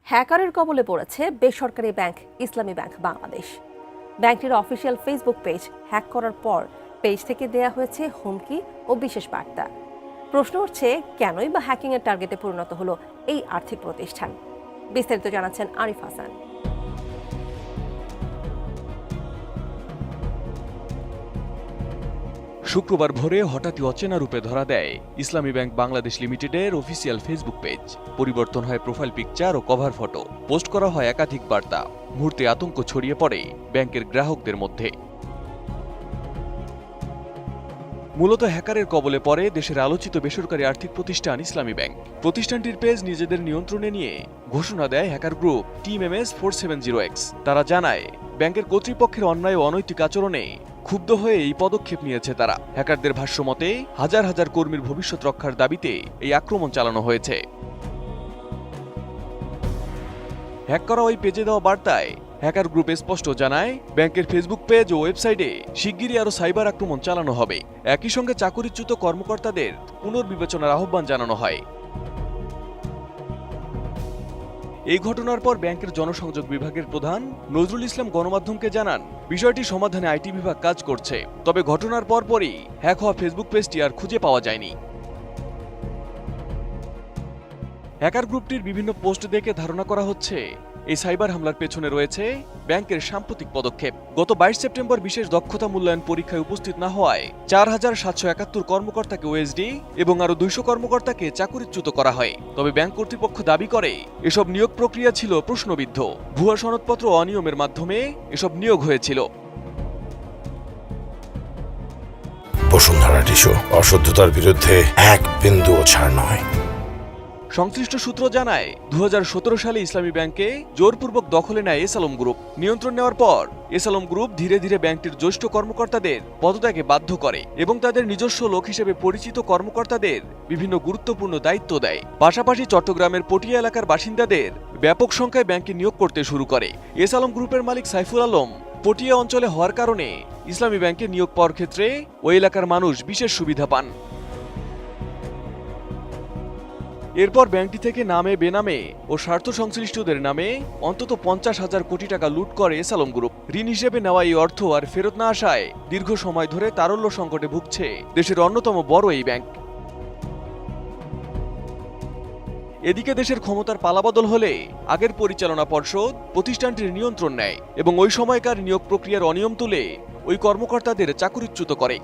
হ্যাকারের কবলে পড়েছে বেসরকারি ব্যাংক ইসলামী ব্যাংক বাংলাদেশ। ব্যাংকটির অফিসিয়াল ফেসবুক পেজ হ্যাক করার পর পেজ থেকে দেয়া হয়েছে হুমকি ও বিশেষ বার্তা। প্রশ্ন উঠছে, কেনই বা হ্যাকিংয়ের টার্গেটে পরিণত হলো এই আর্থিক প্রতিষ্ঠান? বিস্তারিত জানাচ্ছেন আরিফ হাসান। শুক্রবার ভোরে হঠাৎই অচেনা রূপে ধরা দেয় ইসলামী ব্যাংক বাংলাদেশ লিমিটেডের অফিসিয়াল ফেসবুক পেজ। পরিবর্তন হয় প্রোফাইল পিকচার ও কভার ফটো, পোস্ট করা হয় একাধিক বার্তা। মুহূর্তে আতঙ্ক ছড়িয়ে পড়ে ব্যাংকের গ্রাহকদের মধ্যে। মূলত হ্যাকারের কবলে পড়ে দেশের আলোচিত বেসরকারি আর্থিক প্রতিষ্ঠান ইসলামী ব্যাংক। প্রতিষ্ঠানটির পেজ নিজেদের নিয়ন্ত্রণে নিয়ে ঘোষণা দেয় হ্যাকার গ্রুপ টিম MS470X। তারা জানায়, ব্যাংকের কর্তৃপক্ষের অন্যায় ও অনৈতিক আচরণে ক্ষুব্ধ হয়ে এই পদক্ষেপ নিয়েছে তারা। হ্যাকারদের ভাষ্যমতে হাজার হাজার কর্মীর ভবিষ্যৎ রক্ষার দাবিতে এই আক্রমণ চালানো হয়েছে। হ্যাক করা ওই পেজে দেওয়া বার্তায় হ্যাকার গ্রুপ স্পষ্ট জানায়, ব্যাংকের ফেসবুক পেজ ও ওয়েবসাইটে শিগগিরই আরও সাইবার আক্রমণ চালানো হবে। একই সঙ্গে চাকরিচ্যুত কর্মকর্তাদের পুনর্বিবেচনার আহ্বান জানানো হয়। এই ঘটনার পর ব্যাংকের জনসংযোগ বিভাগের প্রধান নজরুল ইসলাম গণমাধ্যমকে জানান, বিষয়টি সমাধানে আইটি বিভাগ কাজ করছে। তবে ঘটনার পরপরই হ্যাক হওয়া ফেসবুক পেজটি আর খুঁজে পাওয়া যায়নি। হ্যাকার গ্রুপটির বিভিন্ন পোস্ট দেখে ধারণা করা হচ্ছে, এই সাইবার হামলার পেছনে রয়েছে ব্যাংকের সাম্প্রতিক পদক্ষেপ। গত 22 সেপ্টেম্বর বিশেষ দক্ষতা মূল্যায়ন পরীক্ষায় উপস্থিত না হওয়ায় 4771 কর্মকর্তাকে ওএসডি এবং আরও 200 কর্মকর্তাকে চাকরিচ্যুত করা হয়। তবে ব্যাংক কর্তৃপক্ষ দাবি করে, এসব নিয়োগ প্রক্রিয়া ছিল প্রশ্নবিদ্ধ। ভুয়া সনদপত্র অনিয়মের মাধ্যমে এসব নিয়োগ হয়েছিল। বসুন্ধরা টিস্যু, অশুদ্ধতার বিরুদ্ধে এক বিন্দুও ছাড় নয়। সংশ্লিষ্ট সূত্র জানায়, 2017 সালে ইসলামী ব্যাংকে জোরপূর্বক দখলে নেয় এসালম গ্রুপ। নিয়ন্ত্রণ নেওয়ার পর এসালম গ্রুপ ধীরে ধীরে ব্যাংকটির জ্যেষ্ঠ কর্মকর্তাদের পদত্যাগে বাধ্য করে এবং তাদের নিজস্ব লোক হিসেবে পরিচিত কর্মকর্তাদের বিভিন্ন গুরুত্বপূর্ণ দায়িত্ব দেয়। পাশাপাশি চট্টগ্রামের পটিয়া এলাকার বাসিন্দাদের ব্যাপক সংখ্যায় ব্যাংকে নিয়োগ করতে শুরু করে। এসালম গ্রুপের মালিক সাইফুল আলম পটিয়া অঞ্চলে হওয়ার কারণে ইসলামী ব্যাংকে নিয়োগ পাওয়ার ক্ষেত্রে ওই এলাকার মানুষ বিশেষ সুবিধা পান। এরপর ব্যাংকটি থেকে নামে বেনামে ও স্বার্থ সংশ্লিষ্টদের নামে অন্তত 50,000 কোটি টাকা লুট করে এসালম গ্রুপ। ঋণ হিসেবে নেওয়া এই অর্থ আর ফেরত না আসায় দীর্ঘ সময় ধরে তারল্য সংকটে ভুগছে দেশের অন্যতম বড় এই ব্যাংক। এদিকে দেশের ক্ষমতার পালাবদল হলে আগের পরিচালনা পর্ষদ প্রতিষ্ঠানটির নিয়ন্ত্রণ নেয় এবং ওই সময়কার নিয়োগ প্রক্রিয়ার অনিয়ম তুলে ওই কর্মকর্তাদের চাকরিচ্যুত করে।